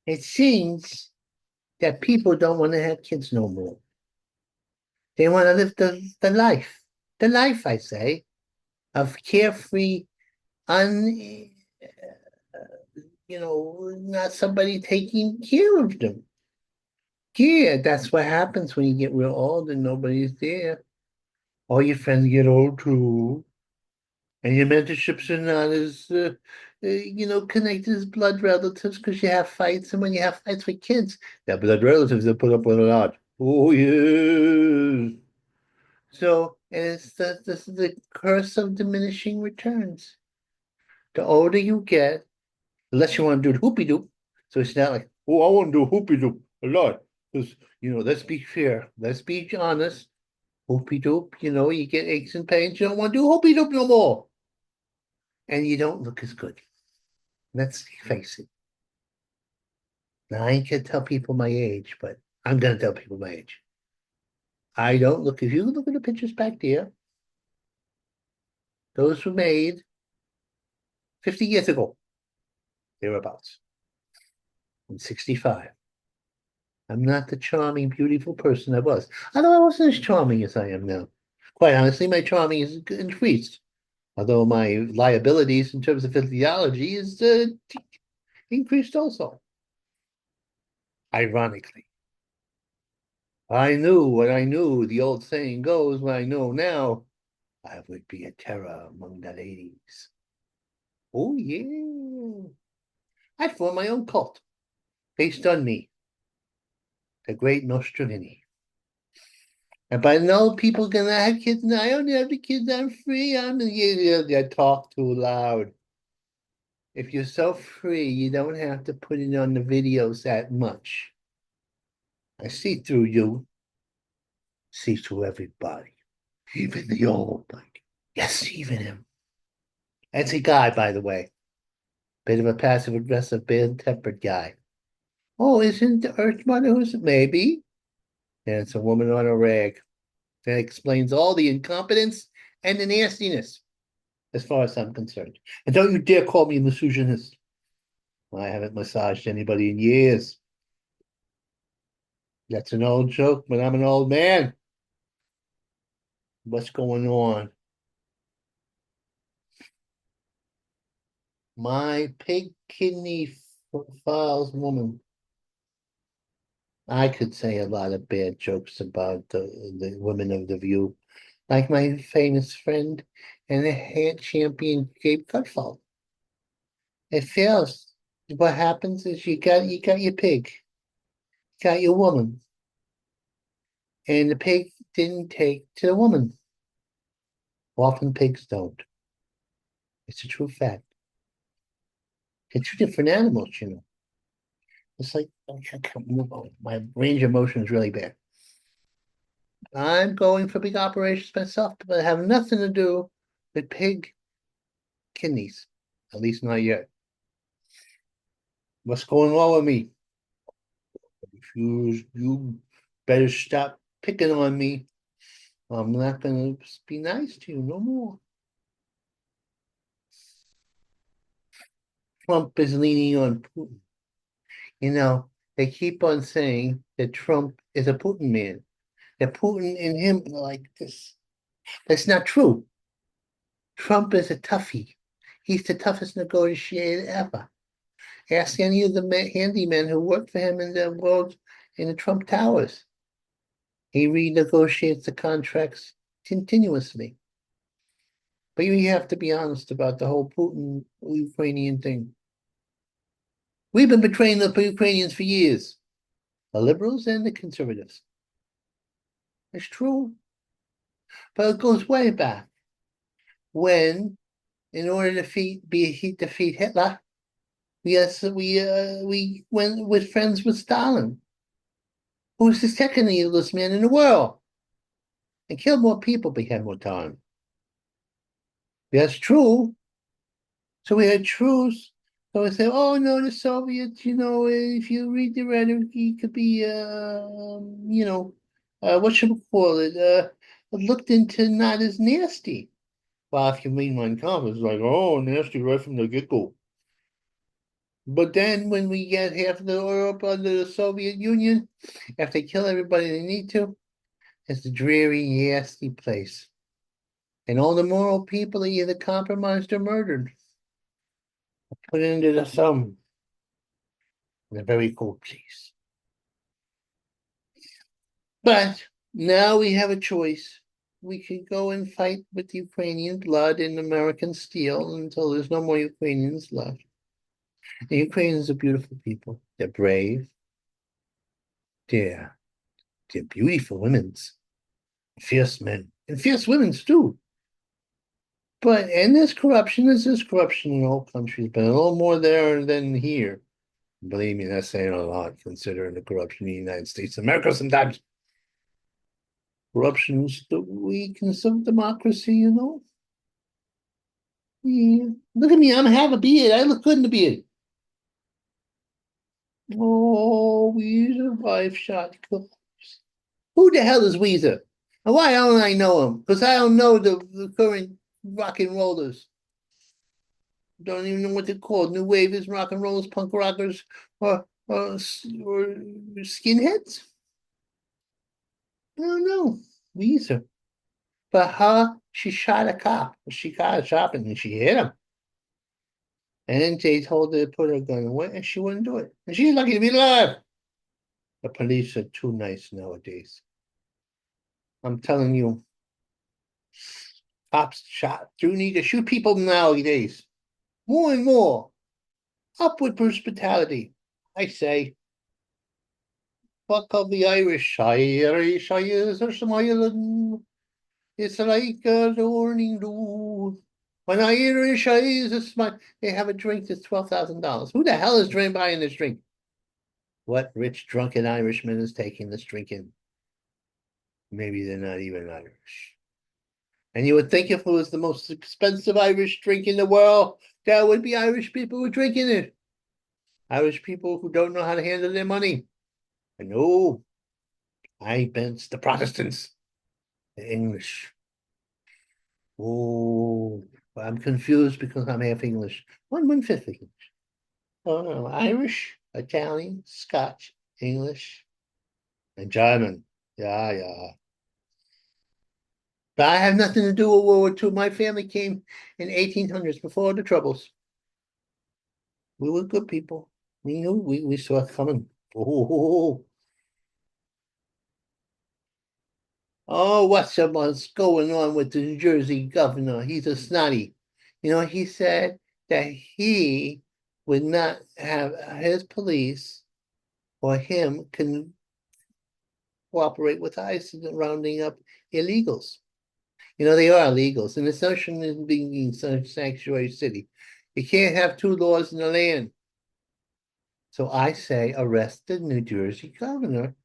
It seems that people don't want to have kids no more. They want to live the life, I say, of carefree, un, not somebody taking care of them. Yeah, that's what happens when you get real old and nobody's there. All your friends get old too, and your mentorships are not as, connected as blood relatives because you have fights. And when you have fights with kids, they're blood relatives that put up with a lot. Oh, yes. So, and it's the curse of diminishing returns. The older you get, unless you want to do the hoopy doop. So it's not like, oh, I want to do hoopy doop a lot. Because, let's be fair. Let's be honest. Hoopy doop, you get aches and pains. You don't want to do hoopy doop no more. And you don't look as good. Let's face it. Now, I ain't gonna tell people my age, but I'm gonna tell people my age. I don't look, if you look at the pictures back there, those were made 50 years ago, thereabouts. I'm 65. I'm not the charming, beautiful person I was. Although I wasn't as charming as I am now. Quite honestly, my charming is increased. Although my liabilities in terms of physiology is increased also. Ironically, I knew what I knew. The old saying goes, what I know now, I would be a terror among the ladies. Oh, yeah. I'd form my own cult based on me, the great Nostrovini. And by now, people gonna have kids. Now, I don't have the kids. I'm free. I talk too loud. If you're so free, you don't have to put it on the videos that much. I see through you, see through everybody, even the old, like, yes, even him. That's a guy, by the way. Bit of a passive aggressive, bad tempered guy. Oh, isn't the Earth Mother who's maybe? And it's a woman on a rag. That explains all the incompetence and the nastiness, as far as I'm concerned. And don't you dare call me a misogynist. I haven't massaged anybody in years. That's an old joke, but I'm an old man. What's going on? My pig kidney files woman. I could say a lot of bad jokes about the women of the View, like my famous friend and the head champion Gabe Gutfeld. It fails. What happens is you got your pig, you got your woman, and the pig didn't take to the woman. Often pigs don't. It's a true fact. They're two different animals. It's like I can't move on. My range of motion is really bad. I'm going for big operations myself, but I have nothing to do with pig kidneys. At least not yet. What's going on with me? You better stop picking on me. I'm not gonna be nice to you no more. Trump is leaning on Putin. They keep on saying that Trump is a Putin man. That Putin and him are like this. That's not true. Trump is a toughie. He's the toughest negotiator ever. Ask any of the handymen who worked for him in the Trump Towers. He renegotiates the contracts continuously. But you have to be honest about the whole Putin Ukrainian thing. We've been betraying the Ukrainians for years, the liberals and the conservatives. It's true, but it goes way back when, in order to defeat Hitler, we went with friends with Stalin, who was the second evilest man in the world, and killed more people, but he had more time. That's true. So we had truce. So I said, oh no, the Soviets, if you read the rhetoric, he could be, what should we call it? Looked into not as nasty. Well, if you read Mein Kampf, it's like, oh, nasty right from the get-go. But then when we get half of the Europe under the Soviet Union, if they kill everybody they need to, it's a dreary, nasty place. And all the moral people are either compromised or murdered, put into the thumb in a very cold place. But now we have a choice. We could go and fight with Ukrainian blood and American steel until there's no more Ukrainians left. The Ukrainians are beautiful people. They're brave. They're, they're beautiful women's, fierce men, and fierce women's too. But and there's corruption in all countries, but a little more there than here. Believe me, that's saying a lot considering the corruption in the United States of America sometimes. Corruption's the weakness of democracy, you know. Yeah. Look at me, I'm half a beard. I look good in the beard. Oh, Weezer wife shot. Who the hell is Weezer? And why don't I know him? Because I don't know the current rock and rollers. Don't even know what they're called. New wavers, rock and rollers, punk rockers, or skinheads? I don't know. Weezer. But she shot a cop. She got a shot and she hit him. And then they told her to put her gun away, and she wouldn't do it. And she's lucky to be alive. The police are too nice nowadays. I'm telling you, cops do need to shoot people nowadays. More and more. Upward hospitality. I say, fuck of the Irish. Irish are smiling. It's like a morning dew. When Irish eyes are smiling, they have a drink that's $12,000. Who the hell is buying this drink? What rich drunken Irishman is taking this drink in? Maybe they're not even Irish. And you would think if it was the most expensive Irish drink in the world, there would be Irish people who are drinking it. Irish people who don't know how to handle their money. I know. It's the Protestants, the English. Oh, I'm confused because I'm half English. One fifth English. Oh no, Irish, Italian, Scotch, English, and German. Yeah, yeah. But I have nothing to do with World War II. My family came in 1800s before the Troubles. We were good people. We knew we saw it coming. Oh, what's going on with the New Jersey governor? He's a snotty. He said that he would not have his police or him can cooperate with ICE in rounding up illegals. They are illegals, and it's notion of being such a sanctuary city. You can't have two laws in the land. So I say arrest the New Jersey governor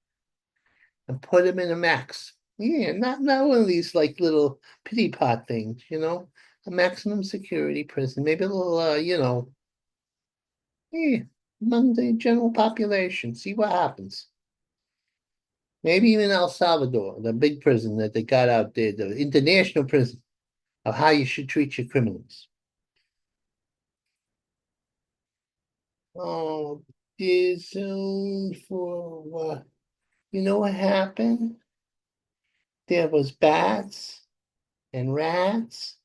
and put him in a max. Yeah, not one of these like little pity pot things, a maximum security prison, maybe a little, yeah, among the general population. See what happens. Maybe even El Salvador, the big prison that they got out there, the international prison of how you should treat your criminals. Oh, this for what? You know what happened? There was bats and rats,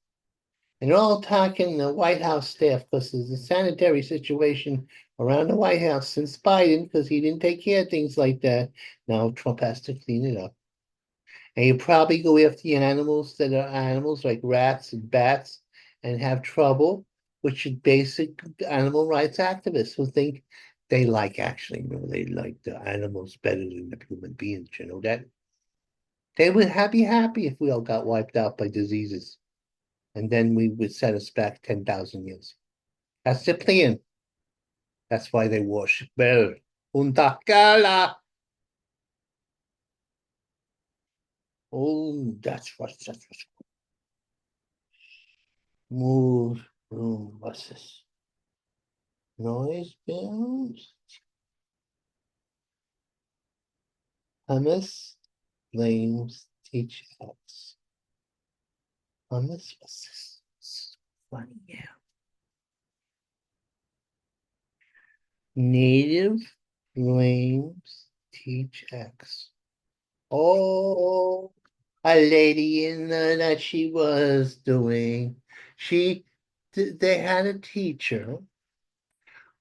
and they're all attacking the White House staff because there's a sanitary situation around the White House since Biden because he didn't take care of things like that. Now Trump has to clean it up. And you probably go after the animals that are animals like rats and bats and have trouble, which is basic animal rights activists who think they like actually, they like the animals better than the human beings, that? They would be happy if we all got wiped out by diseases. And then we would set us back 10,000 years. That's the plan. That's why they worship Bel. Punta Cala. Oh, that's what's move room buses. Noise bills. Hummus flames teach us. Hummus buses. Funny, yeah. Native flames teach X. Oh, a lady in the that she was doing. She, they had a teacher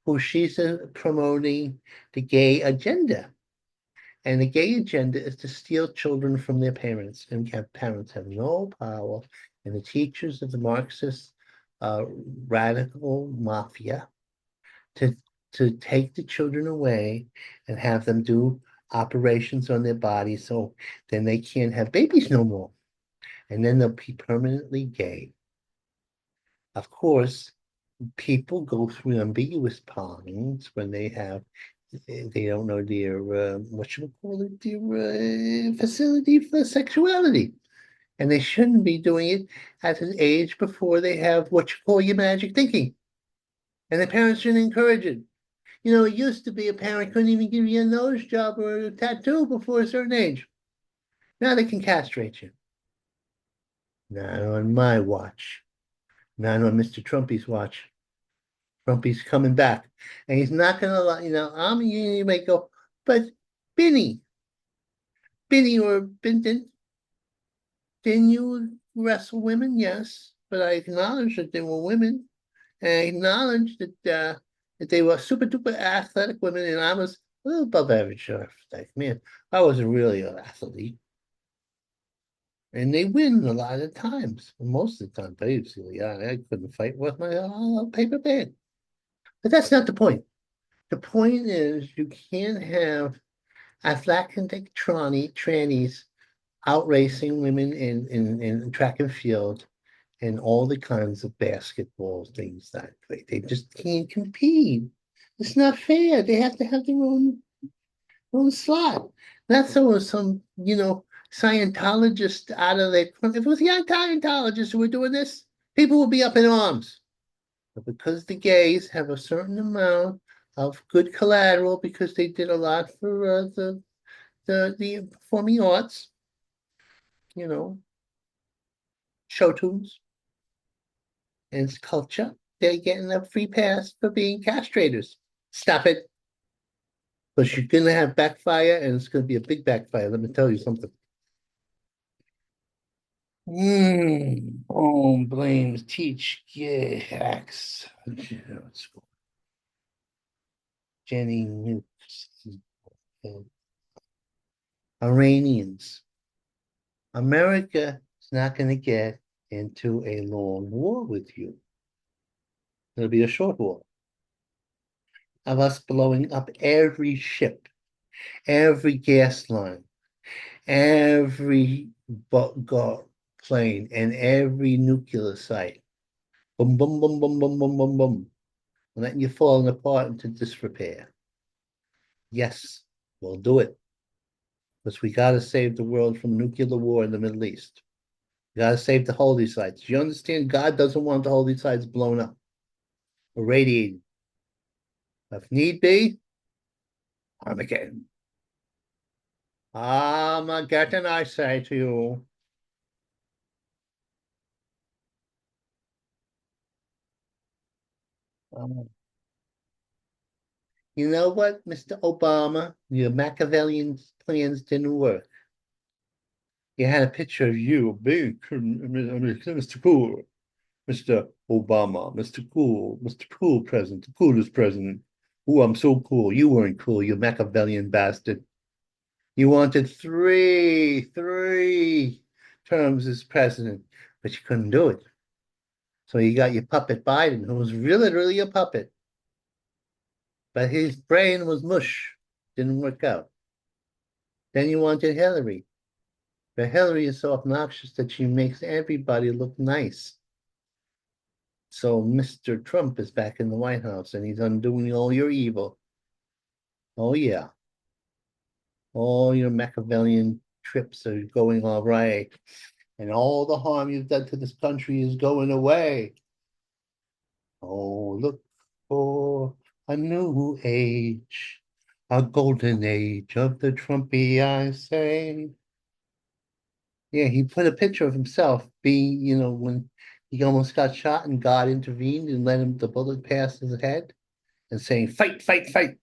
who she's promoting the gay agenda. And the gay agenda is to steal children from their parents, and have parents have no power. And the teachers of the Marxist uh, radical mafia to take the children away and have them do operations on their bodies so then they can't have babies no more. And then they'll be permanently gay. Of course, people go through ambiguous times when they don't know their what should we call it, their facility for sexuality. And they shouldn't be doing it at an age before they have what you call your magic thinking. And the parents shouldn't encourage it. You know, it used to be a parent couldn't even give you a nose job or a tattoo before a certain age. Now they can castrate you. Not on my watch. Not on Mr. Trumpy's watch. Trumpy's coming back. And he's not going to let, you may go, but Benny, or Benton, didn't you wrestle women? Yes. But I acknowledge that they were women. And I acknowledge that they were super duper athletic women, and I was a little above average athletic. Man, I wasn't really an athlete. And they win a lot of times. Most of the time, basically. I couldn't fight with my paper bag. But that's not the point. The point is you can't have athletic trannies outracing women in track and field and all the kinds of basketball things that way. They just can't compete. It's not fair. They have to have their own slot. Not so some, Scientologist out of their, if it was the Scientologists who were doing this, people would be up in arms. But because the gays have a certain amount of good collateral because they did a lot for the performing arts, you know, show tunes and culture, they're getting a free pass for being castrators. Stop it. Because you're going to have backfire, and it's going to be a big backfire. Let me tell you something. Blames teach hacks. Jenny Nukes. Iranians. America is not going to get into a long war with you. It'll be a short war of us blowing up every ship, every gas line, every plane, and every nuclear site. Boom, boom, boom, boom, boom, boom, boom, boom. And letting you falling apart into disrepair. Yes, we'll do it. Because we got to save the world from nuclear war in the Middle East. We got to save the holy sites. You understand? God doesn't want the holy sites blown up or radiated. If need be, Armageddon. Armageddon, I say to you. Um, you know what, Mr. Obama? Your Machiavellian plans didn't work. You had a picture of you being Mr. Cool, Mr. Obama, Mr. Cool, Mr. Cool president, the coolest president. Oh, I'm so cool. You weren't cool, you Machiavellian bastard. You wanted three terms as president, but you couldn't do it. So you got your puppet Biden, who was really a puppet, but his brain was mush. Didn't work out. Then you wanted Hillary. But Hillary is so obnoxious that she makes everybody look nice. So Mr. Trump is back in the White House and he's undoing all your evil. Oh, yeah. All your Machiavellian trips are going all right. And all the harm you've done to this country is going away. Oh, look for a new age, a golden age of the Trumpy, I say. Yeah, he put a picture of himself being, when he almost got shot and God intervened and let him the bullet pass his head. and saying, fight, fight, fight.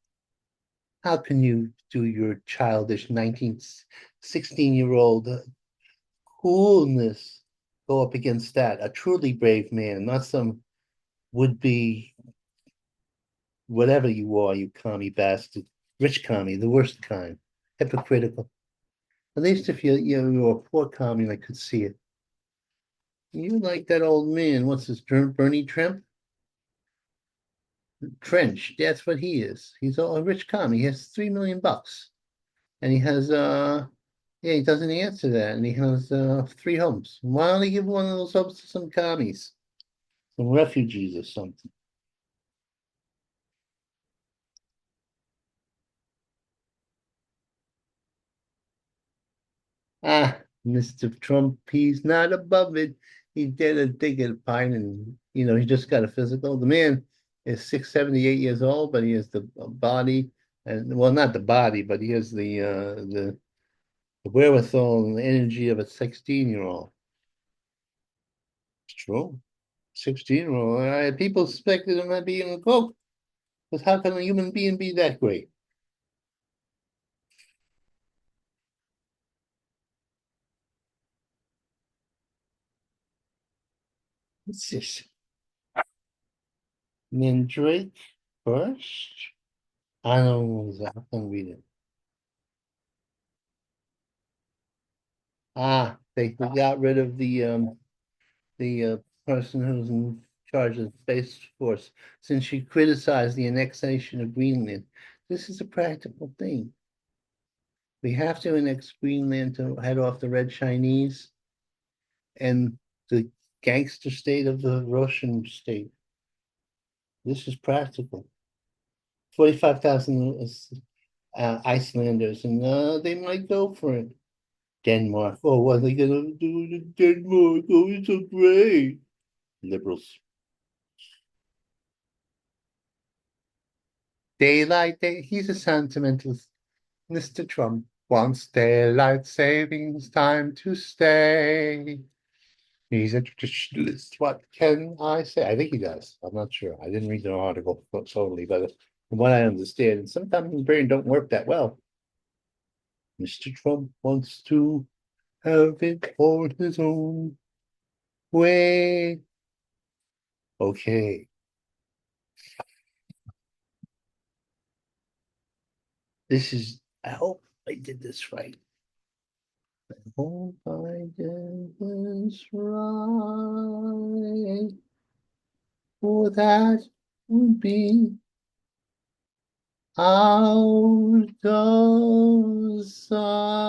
How can you do your childish 19, 16-year-old coolness go up against that? A truly brave man, not some would-be whatever you are, you commie bastard. Rich commie, the worst kind. Hypocritical. At least if you're a poor commie, I could see it. You like that old man. What's his Bernie Trump? Trench. That's what he is. He's a rich commie. He has $3 million. And he has yeah, he doesn't answer that. And he has 3 homes. Why don't he give one of those homes to some commies? Some refugees or something. Ah, Mr. Trump, he's not above it. He did a dig at a pine and he just got a physical. The man is 678 years old, but he has the body and well, not the body, but he has the wherewithal and the energy of a 16-year-old. It's true. 16-year-old. People suspected him of being a coke. Because how can a human being be that great? What's this? Mandrake first? I don't know exactly. I can read it. Ah, they got rid of the person who's in charge of the Space Force since she criticized the annexation of Greenland. This is a practical thing. We have to annex Greenland to head off the Red Chinese and the gangster state of the Russian state. This is practical. 45,000 Icelanders, and they might go for it. Denmark. Oh, what are they gonna do to Denmark? Oh, it's so great. Liberals. He's a sentimentalist. Mr. Trump wants daylight savings time to stay. He's a traditionalist. What can I say? I think he does. I'm not sure. I didn't read the article totally, but from what I understand, sometimes his brain don't work that well. Mr. Trump wants to have it all his own way. Okay, I hope I did this right. I hope I did this right. For that would be out of sight.